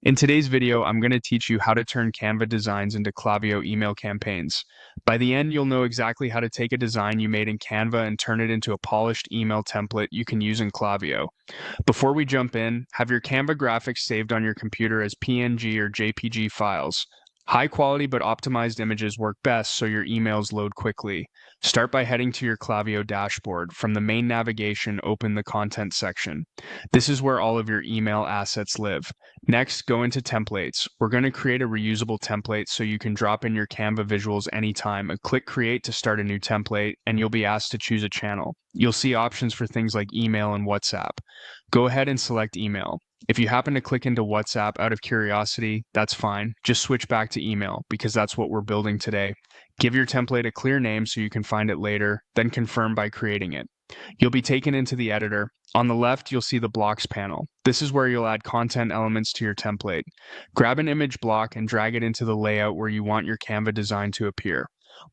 In today's video, I'm going to teach you how to turn Canva designs into Klaviyo email campaigns. By the end, you'll know exactly how to take a design you made in Canva and turn it into a polished email template you can use in Klaviyo. Before we jump in, have your Canva graphics saved on your computer as PNG or JPG files. High quality but optimized images work best so your emails load quickly. Start by heading to your Klaviyo dashboard. From the main navigation, open the content section. This is where all of your email assets live. Next, go into templates. We're going to create a reusable template so you can drop in your Canva visuals anytime. Click create to start a new template, and you'll be asked to choose a channel. You'll see options for things like email and WhatsApp. Go ahead and select email. If you happen to click into WhatsApp out of curiosity, that's fine. Just switch back to email because that's what we're building today. Give your template a clear name so you can find it later, then confirm by creating it. You'll be taken into the editor. On the left, you'll see the blocks panel. This is where you'll add content elements to your template. Grab an image block and drag it into the layout where you want your Canva design to appear.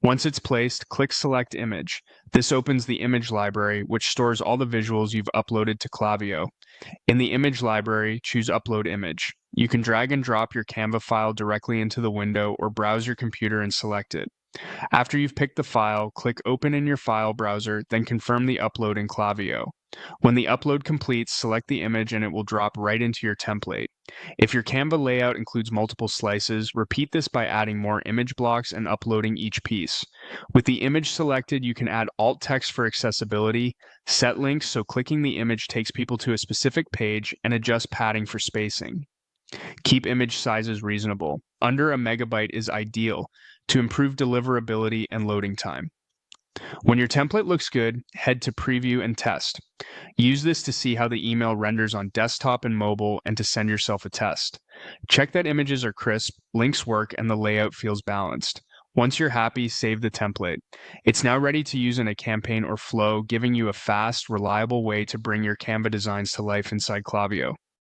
Once it's placed, click Select Image. This opens the image library, which stores all the visuals you've uploaded to Klaviyo. In the image library, choose Upload Image. You can drag and drop your Canva file directly into the window or browse your computer and select it. After you've picked the file, click Open in your file browser, then confirm the upload in Klaviyo. When the upload completes, select the image and it will drop right into your template. If your Canva layout includes multiple slices, repeat this by adding more image blocks and uploading each piece. With the image selected, you can add alt text for accessibility, set links so clicking the image takes people to a specific page, and adjust padding for spacing. Keep image sizes reasonable. Under a megabyte is ideal to improve deliverability and loading time. When your template looks good, head to Preview and Test. Use this to see how the email renders on desktop and mobile and to send yourself a test. Check that images are crisp, links work, and the layout feels balanced. Once you're happy, save the template. It's now ready to use in a campaign or flow, giving you a fast, reliable way to bring your Canva designs to life inside Klaviyo.